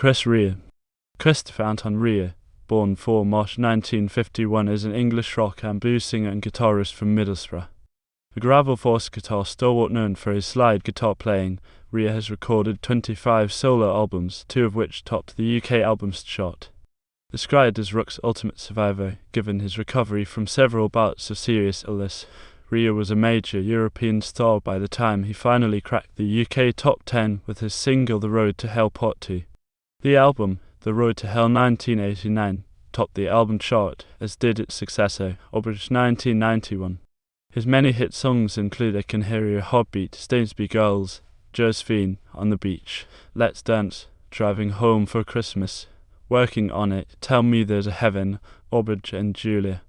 Chris Rea. Christopher Anton Rea, born 4 March 1951, is an English rock and blues singer and guitarist from Middlesbrough. A gravel force guitar stalwart known for his slide guitar playing, Rea has recorded 25 solo albums, 2 of which topped the UK Albums Chart. Described as rock's ultimate survivor, given his recovery from several bouts of serious illness, Rea was a major European star by the time he finally cracked the UK top 10 with his single The Road to Hell Part 2. The album, The Road to Hell 1989, topped the album chart, as did its successor, Auberge 1991. His many hit songs include I Can Hear Your Heartbeat, Stainsby Girls, Josephine, On the Beach, Let's Dance, Driving Home for Christmas, Working on It, Tell Me There's a Heaven, Auberge and Julia.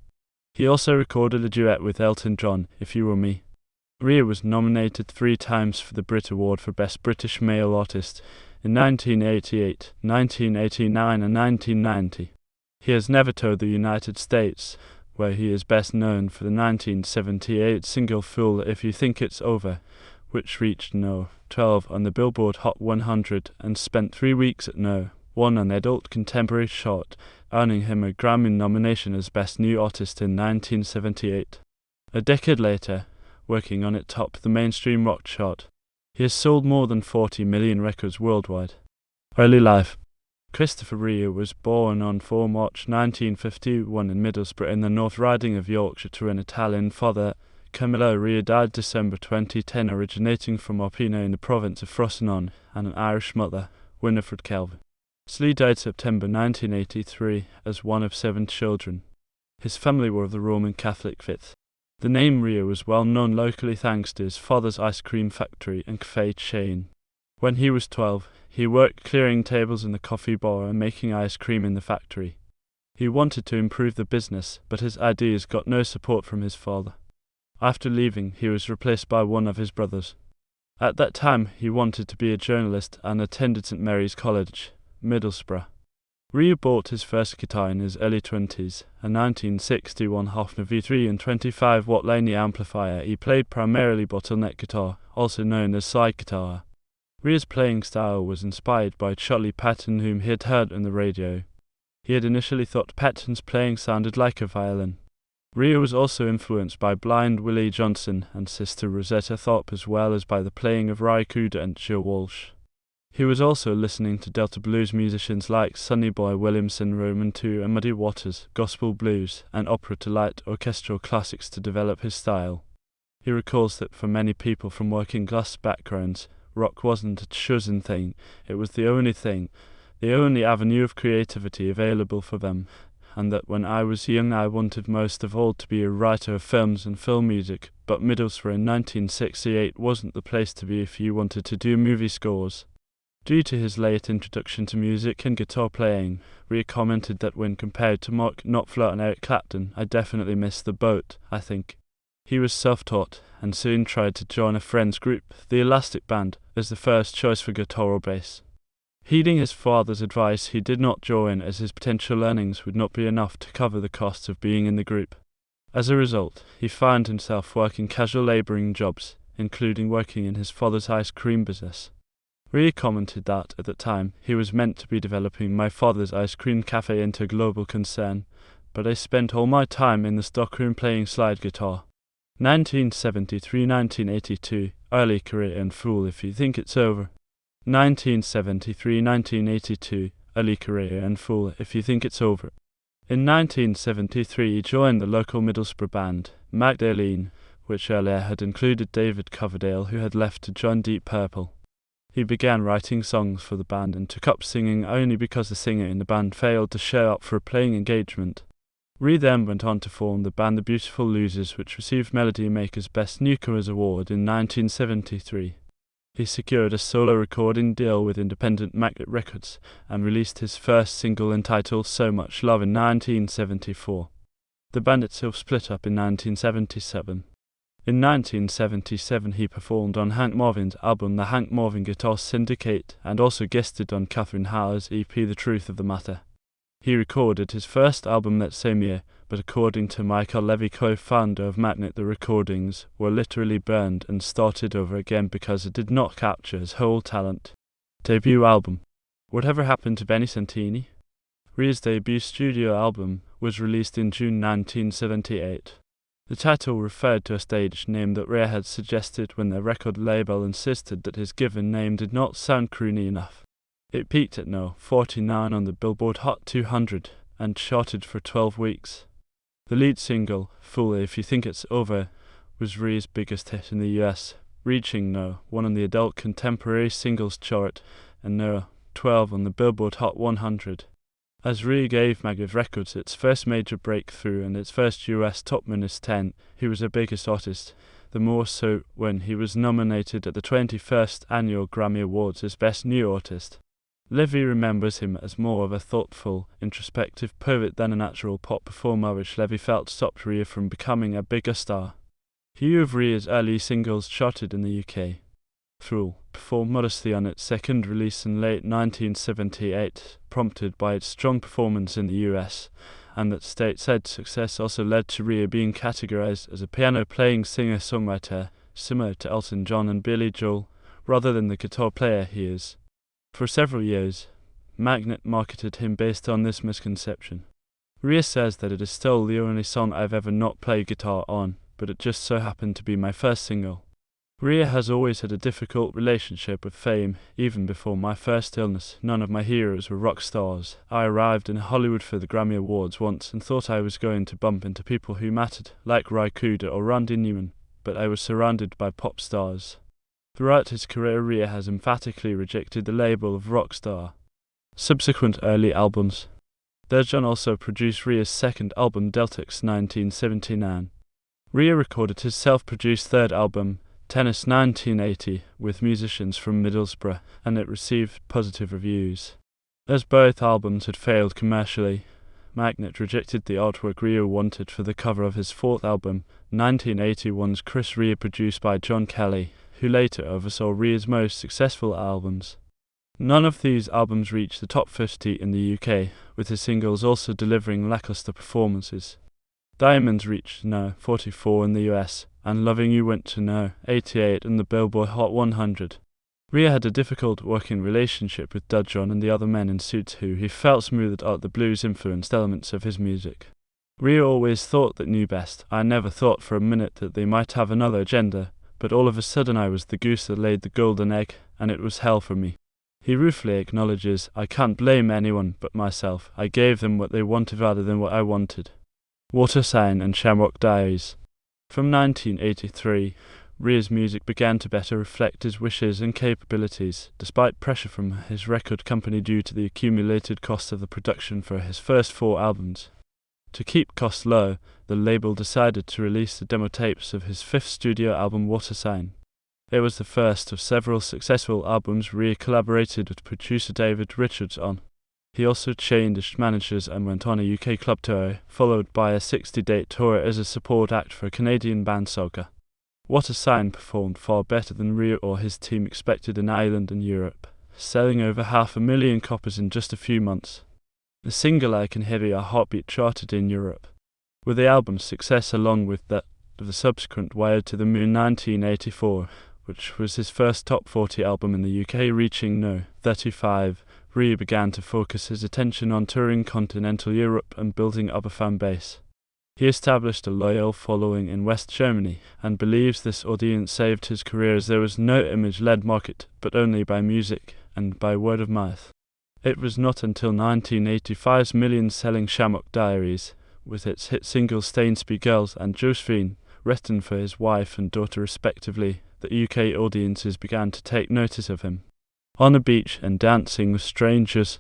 He also recorded a duet with Elton John, If You Were Me. Rea was nominated 3 times for the Brit Award for Best British Male Artist in 1988, 1989 and 1990. He has never toured the United States, where he is best known for the 1978 single Fool If You Think It's Over, which reached No. 12 on the Billboard Hot 100 and spent 3 weeks at No. 1 on the Adult Contemporary chart, earning him a Grammy nomination as Best New Artist in 1978. A decade later, working on it topped the mainstream rock chart. He has sold more than 40 million records worldwide. Early life. Christopher Rea was born on 4 March 1951 in Middlesbrough in the North Riding of Yorkshire to an Italian father. Camilla Rea died December 2010, originating from Orpino in the province of Frosinone, and an Irish mother, Winifred Kelvin. Slee died September 1983 as one of 7 children. His family were of the Roman Catholic faith. The name Rea was well known locally thanks to his father's ice cream factory and cafe chain. When he was 12, he worked clearing tables in the coffee bar and making ice cream in the factory. He wanted to improve the business, but his ideas got no support from his father. After leaving, he was replaced by one of his brothers. At that time, he wanted to be a journalist and attended St Mary's College, Middlesbrough. Rea bought his first guitar in his early 20s, a 1961 Hofner V3 and 25-watt Laney amplifier. He played primarily bottleneck guitar, also known as slide guitar. Rea's playing style was inspired by Charlie Patton, whom he had heard on the radio. He had initially thought Patton's playing sounded like a violin. Rea was also influenced by Blind Willie Johnson and Sister Rosetta Tharpe, as well as by the playing of Ry Cooder and Joe Walsh. He was also listening to Delta blues musicians like Sonny Boy Williamson, Roman II, and Muddy Waters, gospel blues, and opera to light orchestral classics to develop his style. He recalls that for many people from working class backgrounds, rock wasn't a chosen thing, it was the only avenue of creativity available for them, and that when I was young I wanted most of all to be a writer of films and film music, but Middlesbrough in 1968 wasn't the place to be if you wanted to do movie scores. Due to his late introduction to music and guitar playing, Rea commented that when compared to Mark Knopfler and Eric Clapton, I definitely missed the boat, I think. He was self-taught, and soon tried to join a friend's group, the Elastic Band, as the first choice for guitar or bass. Heeding his father's advice, he did not join as his potential earnings would not be enough to cover the costs of being in the group. As a result, he found himself working casual labouring jobs, including working in his father's ice cream business. Rea commented that, at the time, he was meant to be developing my father's ice cream cafe into a global concern, but I spent all my time in the stockroom playing slide guitar. 1973-1982, early career and Fool If You Think It's Over. 1973-1982, early career and Fool If You Think It's Over. In 1973 he joined the local Middlesbrough band, Magdalene, which earlier had included David Coverdale, who had left to join Deep Purple. He began writing songs for the band and took up singing only because the singer in the band failed to show up for a playing engagement. Rea then went on to form the band The Beautiful Losers, which received Melody Maker's Best Newcomers Award in 1973. He secured a solo recording deal with independent Magnet Records and released his first single entitled So Much Love in 1974. The band itself split up in 1977. In 1977 he performed on Hank Marvin's album The Hank Marvin Guitar Syndicate and also guested on Catherine Howard's EP The Truth of the Matter. He recorded his first album that same year, but according to Michael Levy, co-founder of Magnet, the recordings were literally burned and started over again because it did not capture his whole talent. Debut album. Whatever Happened to Benny Santini? Rea's debut studio album was released in June 1978. The title referred to a stage name that Rea had suggested when their record label insisted that his given name did not sound croony enough. It peaked at No. 49 on the Billboard Hot 200 and charted for 12 weeks. The lead single, Fool If You Think It's Over, was Rea's biggest hit in the US, reaching No. 1 on the Adult Contemporary Singles chart and No. 12 on the Billboard Hot 100. As Rea gave Magnetic Records its first major breakthrough and its first US Top Minus 10, he was their biggest artist, the more so when he was nominated at the 21st Annual Grammy Awards as Best New Artist. Livy remembers him as more of a thoughtful, introspective poet than a natural pop performer, which Livy felt stopped Rea from becoming a bigger star. Few of Rea's early singles charted in the UK. Fool performed modestly on its second release in late 1978, prompted by its strong performance in the US, and that stateside success also led to Rea being categorized as a piano-playing singer-songwriter, similar to Elton John and Billy Joel, rather than the guitar player he is. For several years, Magnet marketed him based on this misconception. Rea says that it is still the only song I've ever not played guitar on, but it just so happened to be my first single. Rea has always had a difficult relationship with fame. Even before my first illness, none of my heroes were rock stars. I arrived in Hollywood for the Grammy Awards once and thought I was going to bump into people who mattered, like Ry Cooder or Randy Newman, but I was surrounded by pop stars. Throughout his career, Rea has emphatically rejected the label of rock star. Subsequent early albums. John also produced Rea's second album, Deltix 1979. Rea recorded his self-produced third album, Tennis 1980, with musicians from Middlesbrough, and it received positive reviews. As both albums had failed commercially, Magnet rejected the artwork Rea wanted for the cover of his fourth album, 1981's Chris Rea, produced by John Kelly, who later oversaw Rea's most successful albums. None of these albums reached the top 50 in the UK, with his singles also delivering lackluster performances. Diamonds reached No. 44 in the US, and Loving You went to No. 88 in the Billboard Hot 100. Rea had a difficult working relationship with John and the other men in suits who he felt smoothed out the blues-influenced elements of his music. Rea always thought that knew best. I never thought for a minute that they might have another agenda, but all of a sudden I was the goose that laid the golden egg, and it was hell for me. He ruefully acknowledges, I can't blame anyone but myself. I gave them what they wanted rather than what I wanted. Water Sign and SHAMROCK Diaries. From 1983, Rea's music began to better reflect his wishes and capabilities, despite pressure from his record company due to the accumulated cost of the production for his first 4 albums. To keep costs low, the label decided to release the demo tapes of his 5th studio album, Water Sign. It was the first of several successful albums Rea collaborated with producer David Richards on. He also changed managers and went on a UK club tour, followed by a 60-date tour as a support act for Canadian band Soca. Water Sign performed far better than Rea or his team expected in Ireland and Europe, selling over 500,000 copies in just a few months. The single I Can Hear Your Heartbeat charted in Europe, with the album's success along with that of the subsequent Wired to the Moon 1984, which was his first top 40 album in the UK, reaching No. 35. Rea began to focus his attention on touring continental Europe and building up a fan base. He established a loyal following in West Germany and believes this audience saved his career, as there was no image-led market, but only by music and by word of mouth. It was not until 1985's million-selling SHAMROCK Diaries, with its hit singles Stainsby Girls and Josephine, written for his wife and daughter respectively, that UK audiences began to take notice of him. On the Beach and Dancing with Strangers.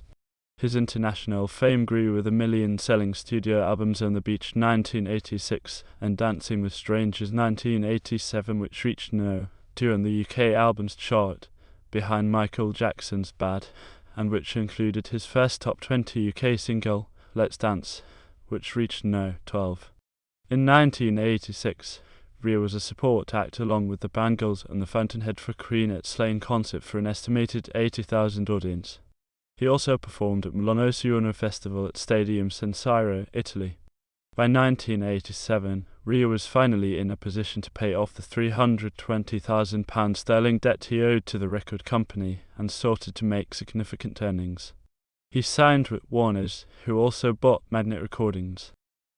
His international fame grew with the million-selling studio albums On the Beach 1986 and Dancing with Strangers 1987, which reached No. 2 on the UK albums chart, behind Michael Jackson's Bad, and which included his first top 20 UK single, Let's Dance, which reached No. 12. In 1986, Rea was a support act along with the Bangles and the Fountainhead for Queen at Slane concert for an estimated 80,000 audience. He also performed at Milano Suono Festival at Stadium San Siro, Italy. By 1987, Rea was finally in a position to pay off the £320,000 sterling debt he owed to the record company and started to make significant earnings. He signed with Warner's, who also bought Magnet Recordings.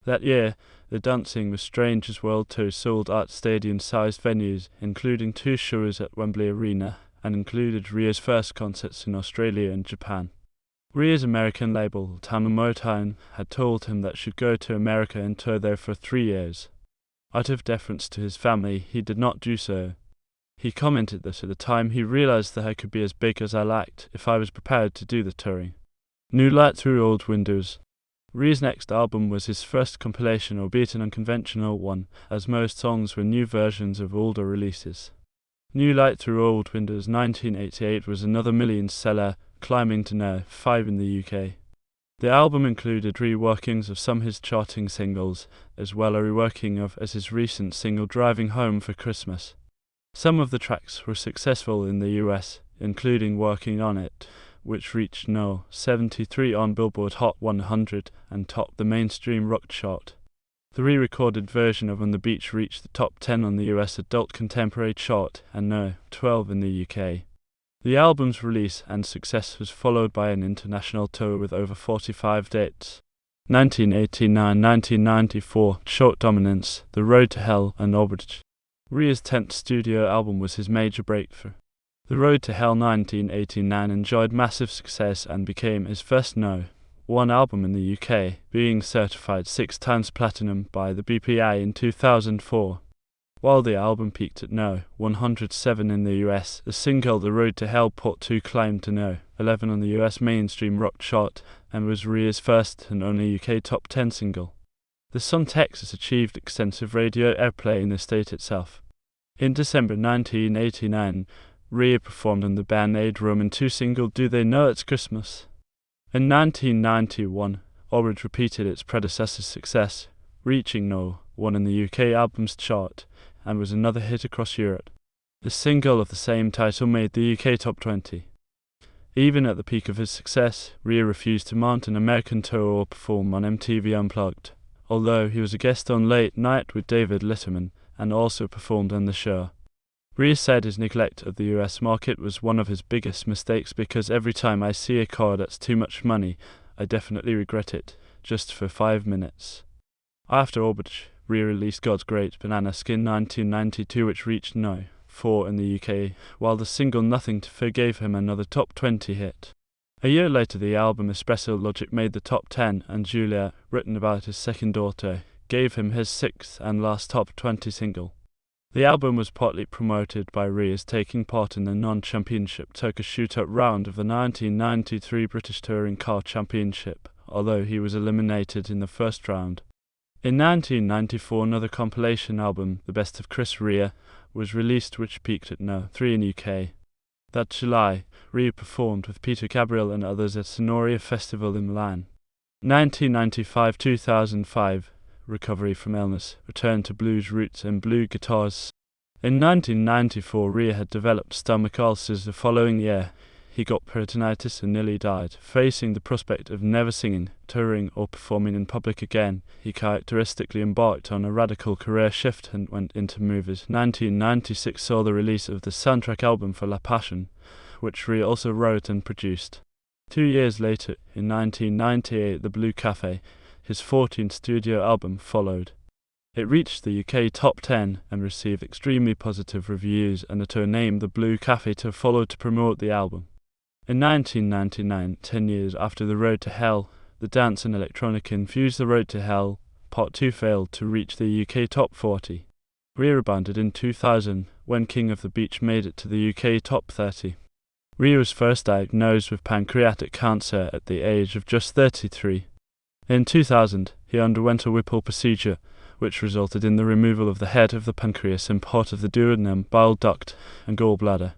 That year, the Dancing with Strangers World Tour sold out stadium-sized venues, including 2 shows at Wembley Arena, and included Rea's first concerts in Australia and Japan. Rea's American label, Tamla Motown, had told him that she'd go to America and tour there for 3 years. Out of deference to his family, he did not do so. He commented that at the time he realized that I could be as big as I liked if I was prepared to do the touring. New Light Through Old Windows. Rea's next album was his first compilation, albeit an unconventional one, as most songs were new versions of older releases. New Light Through Old Windows 1988 was another million-seller, climbing to No. 5 in the UK. The album included reworkings of some of his charting singles, as well as a reworking of his recent single Driving Home for Christmas. Some of the tracks were successful in the US, including Working on It, which reached No. 73 on Billboard Hot 100 and topped the mainstream rock chart. The re-recorded version of On the Beach reached the top 10 on the US Adult Contemporary chart and No. 12 in the UK. The album's release and success was followed by an international tour with over 45 dates. 1989-1994, Short Dominance, The Road to Hell and Auberge. Rea's 10th studio album was his major breakthrough. The Road to Hell 1989 enjoyed massive success and became his first No. 1 album in the UK, being certified 6 times platinum by the BPI in 2004. While the album peaked at No. 107 in the US, the single The Road to Hell Part 2 climbed to No. 11 on the US mainstream rock chart and was Rea's first and only UK top 10 single. The song Texas achieved extensive radio airplay in the state itself. In December 1989, Rea performed on the Band Aid Roman 2 single Do They Know It's Christmas? In 1991, Auberge repeated its predecessor's success, reaching No. 1 in the UK albums chart, and was another hit across Europe. The single of the same title made the UK top 20. Even at the peak of his success, Rea refused to mount an American tour or perform on MTV Unplugged, although he was a guest on Late Night with David Letterman and also performed on the show. Rea said his neglect of the US market was one of his biggest mistakes because every time I see a car that's too much money, I definitely regret it, just for 5 minutes. After Auberge, Rea released God's Great Banana Skin 1992, which reached No. 4 in the UK, while the single Nothing to Fear gave him another top 20 hit. A year later, the album Espresso Logic made the top 10, and Julia, written about his second daughter, gave him his 6th and last top 20 single. The album was partly promoted by Rea as taking part in the non-championship Turkish shootout round of the 1993 British Touring Car Championship, although he was eliminated in the first round. In 1994, another compilation album, The Best of Chris Rea, was released, which peaked at No. 3 in UK. That July, Rea performed with Peter Gabriel and others at Sonoria Festival in Milan. 1995-2005, recovery from illness, returned to blues roots and blue guitars. In 1994, Rea had developed stomach ulcers. The following year, he got peritonitis and nearly died. Facing the prospect of never singing, touring, or performing in public again, he characteristically embarked on a radical career shift and went into movies. 1996 saw the release of the soundtrack album for La Passion, which Rea also wrote and produced. 2 years later, in 1998, The Blue Cafe, his 14th studio album, followed. It reached the UK top 10 and received extremely positive reviews, and the tour named The Blue Cafe to follow to promote the album. In 1999, 10 years after The Road to Hell, the dance and electronic infused The Road to Hell Part 2 failed to reach the UK top 40. Rea rebounded in 2000 when King of the Beach made it to the UK top 30. Rea was first diagnosed with pancreatic cancer at the age of just 33. In 2000, he underwent a Whipple procedure, which resulted in the removal of the head of the pancreas and part of the duodenum, bile duct, and gallbladder.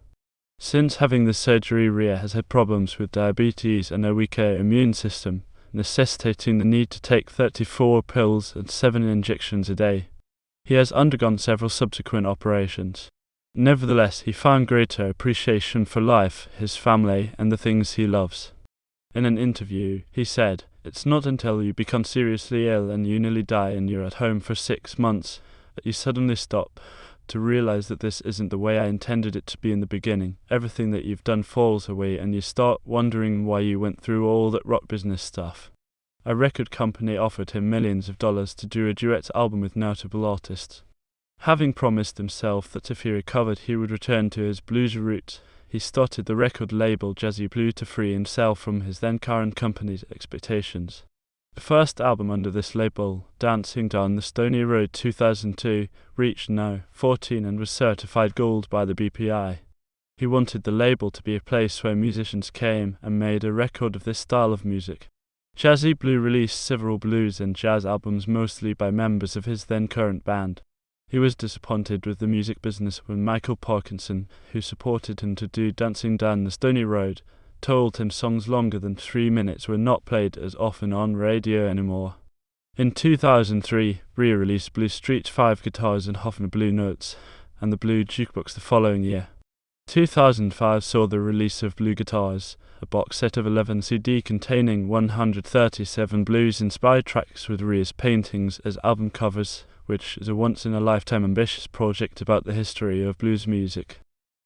Since having the surgery, Rea has had problems with diabetes and a weaker immune system, necessitating the need to take 34 pills and 7 injections a day. He has undergone several subsequent operations. Nevertheless, he found greater appreciation for life, his family, and the things he loves. In an interview, he said, "It's not until you become seriously ill and you nearly die and you're at home for 6 months that you suddenly stop to realize that this isn't the way I intended it to be in the beginning. Everything that you've done falls away and you start wondering why you went through all that rock business stuff." A record company offered him millions of dollars to do a duet album with notable artists. Having promised himself that if he recovered he would return to his blues roots, he started the record label Jazzy Blue to free himself from his then current company's expectations. The first album under this label, Dancing Down the Stony Road 2002, reached No. 14 and was certified gold by the BPI. He wanted the label to be a place where musicians came and made a record of this style of music. Jazzy Blue released several blues and jazz albums mostly by members of his then current band. He was disappointed with the music business when Michael Parkinson, who supported him to do Dancing Down the Stony Road, told him songs longer than 3 minutes were not played as often on radio anymore. In 2003, Rea released Blue Street 5 Guitars and Hofner Blue Notes, and the Blue Jukebox the following year. 2005 saw the release of Blue Guitars, a box set of 11 CD containing 137 blues-inspired tracks with Rea's paintings as album covers, which is a once-in-a-lifetime ambitious project about the history of blues music.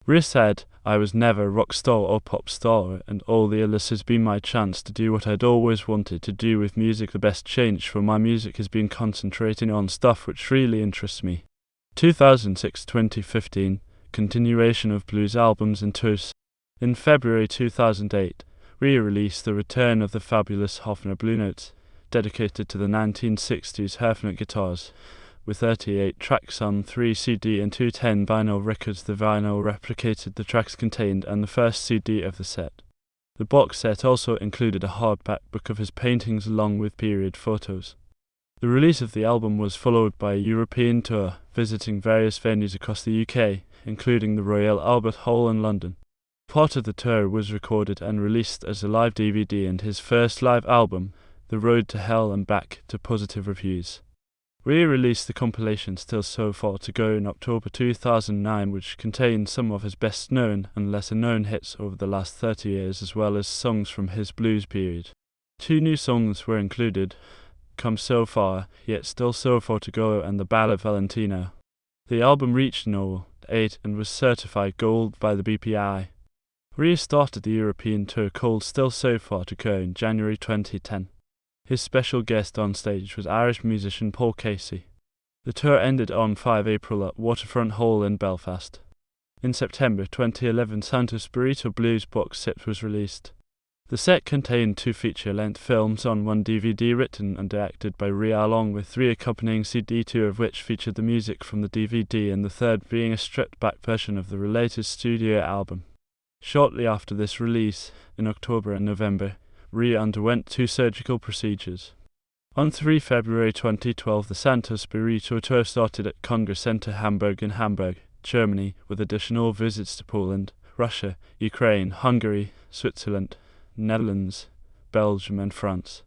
Rea said, "I was never a rock star or pop star, and all the others has been my chance to do what I'd always wanted to do with music. The best change for my music has been concentrating on stuff which really interests me." 2006-2015, continuation of blues albums and tours. In February 2008, Rea released The Return of the Fabulous Hofner Blue Notes, dedicated to the 1960s Hofner guitars, with 38 tracks on 3 CD and 2 10 vinyl records. The vinyl replicated the tracks contained and the first CD of the set. The box set also included a hardback book of his paintings along with period photos. The release of the album was followed by a European tour, visiting various venues across the UK, including the Royal Albert Hall in London. Part of the tour was recorded and released as a live DVD, and his first live album, The Road to Hell and Back, to positive reviews. Rea released the compilation Still So Far to Go in October 2009, which contained some of his best known and lesser known hits over the last 30 years, as well as songs from his blues period. 2 new songs were included, Come So Far, Yet Still So Far to Go, and The Ballad Valentino. The album reached No. 8 and was certified gold by the BPI. Rea started the European tour called Still So Far to Go in January 2010. His special guest on stage was Irish musician Paul Casey. The tour ended on 5 April at Waterfront Hall in Belfast. In September 2011, Santos Burrito Blues box set was released. The set contained 2 feature-length films on 1 DVD written and directed by Rea, along with 3 accompanying CD, 2 of which featured the music from the DVD and the third being a stripped-back version of the related studio album. Shortly after this release, in October and November, Rea underwent 2 surgical procedures. On 3 February 2012, the Santos Burrito tour started at Congress Center Hamburg in Hamburg, Germany, with additional visits to Poland, Russia, Ukraine, Hungary, Switzerland, Netherlands, Belgium and France.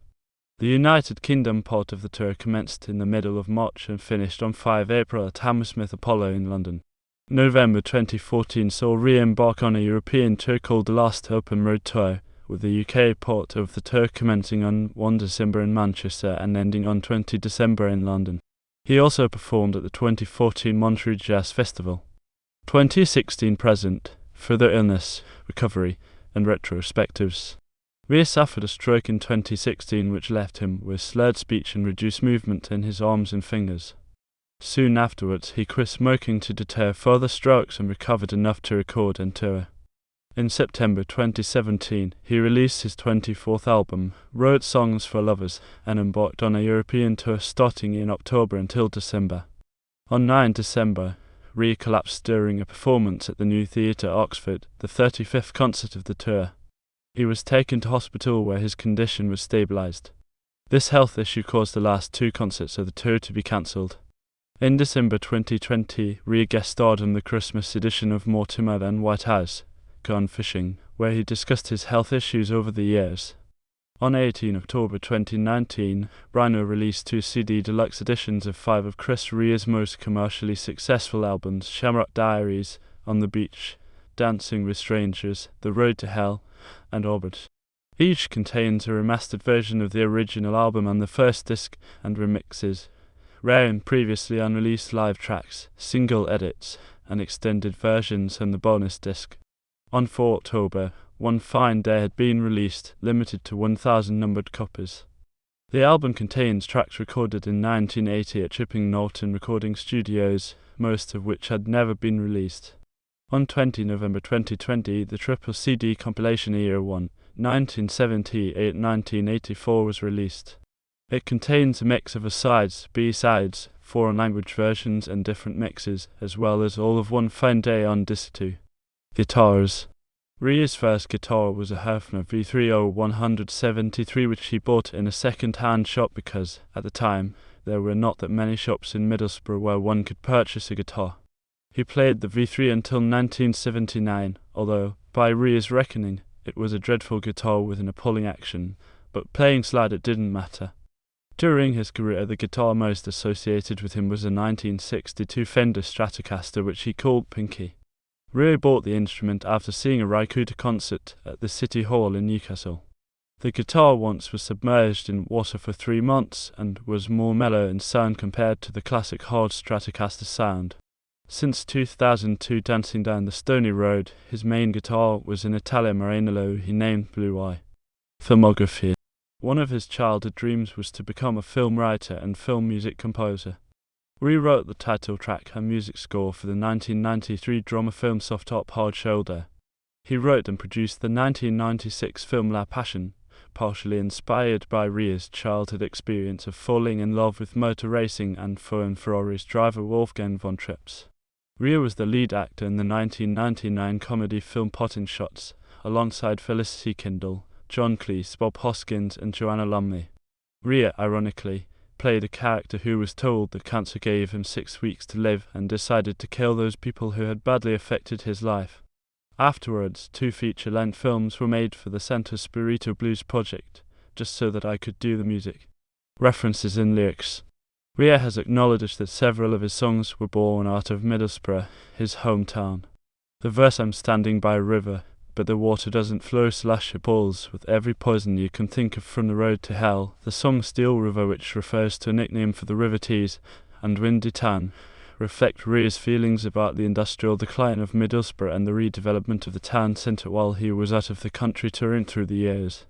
The United Kingdom part of the tour commenced in the middle of March and finished on 5 April at Hammersmith Apollo in London. November 2014 saw Rea embark on a European tour called the Last Open Road Tour, with the UK part of the tour commencing on 1 December in Manchester and ending on 20 December in London. He also performed at the 2014 Montreux Jazz Festival. 2016 present, further illness, recovery, and retrospectives. Rea suffered a stroke in 2016 which left him with slurred speech and reduced movement in his arms and fingers. Soon afterwards, he quit smoking to deter further strokes and recovered enough to record and tour. In September 2017, he released his 24th album, wrote Songs for Lovers, and embarked on a European tour starting in October until December. On 9 December, Rea collapsed during a performance at the New Theatre, Oxford, the 35th concert of the tour. He was taken to hospital where his condition was stabilised. This health issue caused the last 2 concerts of the tour to be cancelled. In December 2020, Rea guest starred on the Christmas edition of Mortimer and Whitehouse, Gone Fishing, where he discussed his health issues over the years. On 18 October 2019, Rhino released 2 CD deluxe editions of 5 of Chris Rea's most commercially successful albums, SHAMROCK Diaries, On the Beach, Dancing with Strangers, The Road to Hell, and Auberge. Each contains a remastered version of the original album on the first disc and remixes, rare and previously unreleased live tracks, single edits, and extended versions on the bonus disc. On 4 October, One Fine Day had been released, limited to 1,000 numbered copies. The album contains tracks recorded in 1980 at Chipping Norton Recording Studios, most of which had never been released. On 20 November 2020, the triple CD compilation Year 1, 1978-1984 was released. It contains a mix of A-sides, B-sides, foreign language versions and different mixes, as well as all of One Fine Day on disc 2. Guitars. Rea's first guitar was a Hofner V30 173 which he bought in a second-hand shop because, at the time, there were not that many shops in Middlesbrough where one could purchase a guitar. He played the V3 until 1979, although, by Rea's reckoning, it was a dreadful guitar with an appalling action, but playing slide it didn't matter. During his career, the guitar most associated with him was a 1962 Fender Stratocaster which he called Pinky. Rea bought the instrument after seeing a Raikuta concert at the City Hall in Newcastle. The guitar once was submerged in water for 3 months and was more mellow in sound compared to the classic hard Stratocaster sound. Since 2002 Dancing Down the Stony Road, his main guitar was an Italian Maranello he named Blue Eye. Filmography. One of his childhood dreams was to become a film writer and film music composer. Rewrote the title track and music score for the 1993 drama film Soft Top Hard Shoulder. He wrote and produced the 1996 film La Passion, partially inspired by Rea's childhood experience of falling in love with motor racing and Ferrari's driver Wolfgang von Trips. Rea was the lead actor in the 1999 comedy film Potting Shots, alongside Felicity Kindle, John Cleese, Bob Hoskins and Joanna Lumley. Rea, ironically, played a character who was told that cancer gave him 6 weeks to live and decided to kill those people who had badly affected his life. Afterwards, 2 feature-length films were made for the Santo Spirito Blues project, just so that I could do the music. References in lyrics. Rea has acknowledged that several of his songs were born out of Middlesbrough, his hometown. The verse "I'm standing by a river, but the water doesn't flow slash your balls with every poison you can think of from the road to hell." The song Steel River, which refers to a nickname for the River Tees, and Windy Town, reflect Rea's feelings about the industrial decline of Middlesbrough and the redevelopment of the town centre while he was out of the country touring through the years.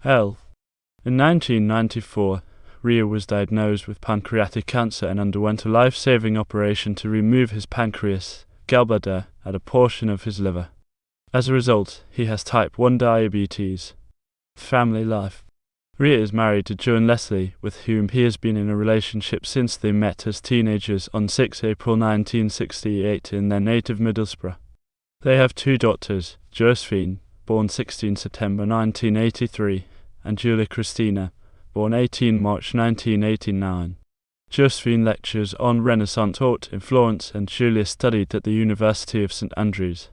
In 1994, Rea was diagnosed with pancreatic cancer and underwent a life-saving operation to remove his pancreas, gallbladder, and a portion of his liver. As a result, he has type 1 diabetes. Family life. Rea is married to Joan Leslie, with whom he has been in a relationship since they met as teenagers on 6 April 1968 in their native Middlesbrough. They have 2 daughters, Josephine, born 16 September 1983, and Julia Christina, born 18 March 1989. Josephine lectures on Renaissance art in Florence and Julia studied at the University of St Andrews.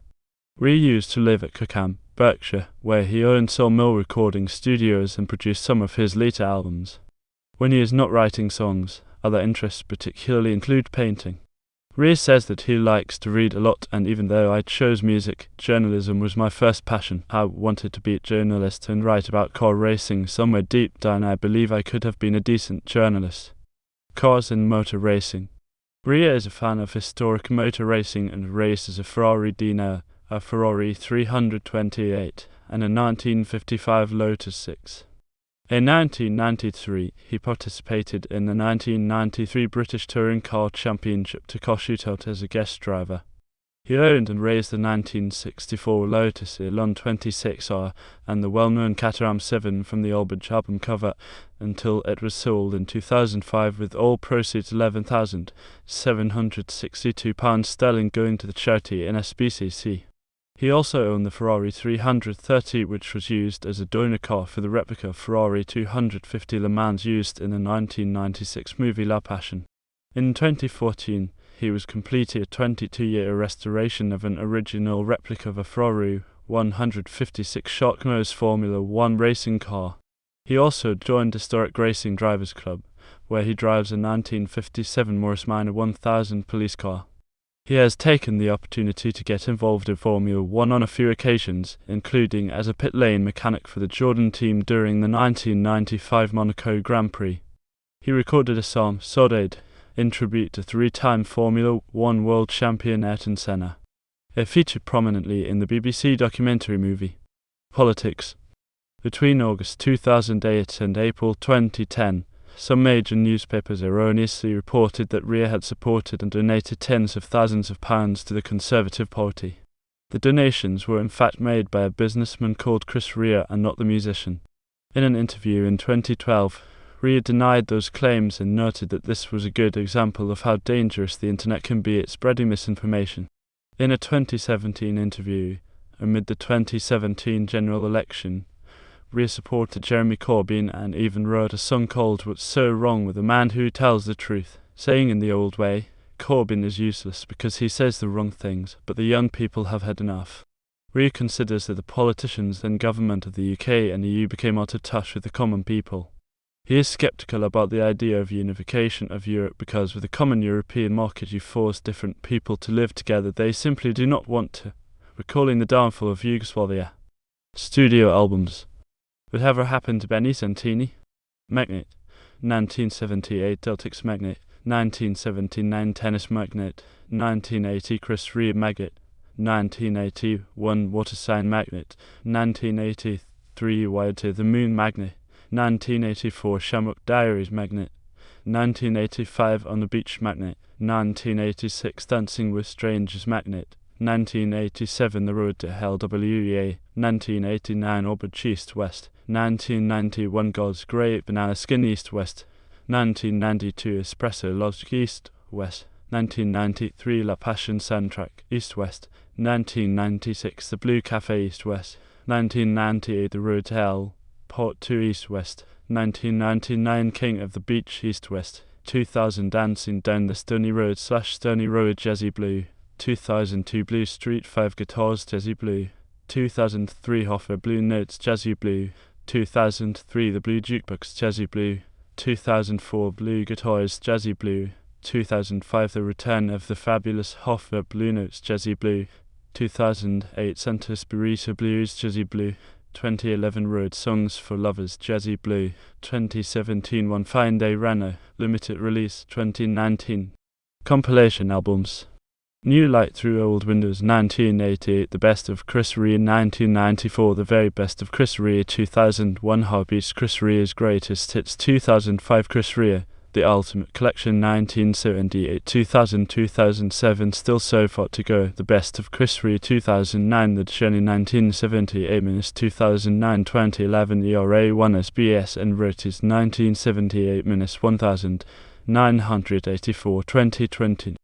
Rea used to live at Cookham, Berkshire, where he owned Sawmill Recording Studios and produced some of his later albums. When he is not writing songs, other interests particularly include painting. Rea says that he likes to read a lot, and even though I chose music, journalism was my first passion. I wanted to be a journalist and write about car racing. Somewhere deep down I believe I could have been a decent journalist. Cars and motor racing. Rea is a fan of historic motor racing and races a Ferrari Dino, a Ferrari 328, and a 1955 Lotus 6. In 1993, he participated in the 1993 British Touring Car Championship to car shootout as a guest driver. He owned and raced the 1964 Lotus Elan 26R and the well-known Caterham 7 from the Auberge album cover until it was sold in 2005, with all proceeds £11,762 sterling going to the charity NSBCC. He also owned the Ferrari 330, which was used as a donor car for the replica Ferrari 250 Le Mans used in the 1996 movie La Passion. In 2014, he was completing a 22-year restoration of an original replica of a Ferrari 156 Sharknose Formula 1 racing car. He also joined Historic Racing Drivers Club, where he drives a 1957 Morris Minor 1000 police car. He has taken the opportunity to get involved in Formula One on a few occasions, including as a pit lane mechanic for the Jordan team during the 1995 Monaco Grand Prix. He recorded a song, Sordid, in tribute to three-time Formula One world champion Ayrton Senna. It featured prominently in the BBC documentary movie Politics. Between August 2008 and April 2010, some major newspapers erroneously reported that Rea had supported and donated tens of thousands of pounds to the Conservative Party. The donations were in fact made by a businessman called Chris Rea and not the musician. In an interview in 2012, Rea denied those claims and noted that this was a good example of how dangerous the internet can be at spreading misinformation. In a 2017 interview, amid the 2017 general election, Rea supported Jeremy Corbyn and even wrote a song called What's So Wrong with a Man Who Tells the Truth, saying in the old way, Corbyn is useless because he says the wrong things, but the young people have had enough. Rea considers that the politicians and government of the UK and EU became out of touch with the common people. He is sceptical about the idea of unification of Europe because with a common European market you force different people to live together they simply do not want to, recalling the downfall of Yugoslavia. Studio albums. Whatever Happened to Benny Santini? Magnet, 1978 Celtics Magnet, 1979 Tennis Magnet, 1980 Chris Rea Magnet, 1981 Water Sign Magnet, 1983 Wired to the Moon Magnet, 1984 SHAMROCK Diaries Magnet, 1985 On the Beach Magnet, 1986 Dancing with Strangers Magnet, 1987 The Road to Hell WEA, 1989 Auberge East West, 1991 God's Great Banana Skin East West, 1992 Espresso Logic East West, 1993 La Passion Soundtrack East West, 1996 The Blue Cafe East West, 1998 The Road to Hell Part 2 East West, 1999 King of the Beach East West, 2000 Dancing Down the Stony Road / Stony Road Jazzy Blue, 2002 Blue Street 5 Guitars Jazzy Blue, 2003 Hoffer Blue Notes Jazzy Blue, 2003 The Blue Jukebox Jazzy Blue, 2004 Blue Guitars Jazzy Blue, 2005 The Return of the Fabulous Hoffer Blue Notes Jazzy Blue, 2008 Santa Spirita Blues Jazzy Blue, 2011 Road Songs for Lovers Jazzy Blue, 2017 One Fine Day Rano, limited release 2019. Compilation albums. New Light Through Old Windows 1988, The Best of Chris Rea 1994, The Very Best of Chris Rea 2001, Heartbeats Chris Rea's Greatest Hits 2005, Chris Rea, The Ultimate Collection 1978, 2000, 2007, Still So Far to Go, The Best of Chris Rea 2009, The Journey 1978 minutes 2009, 2011, ERA 1 SBS and Roties 1978 minutes 1984, 2020.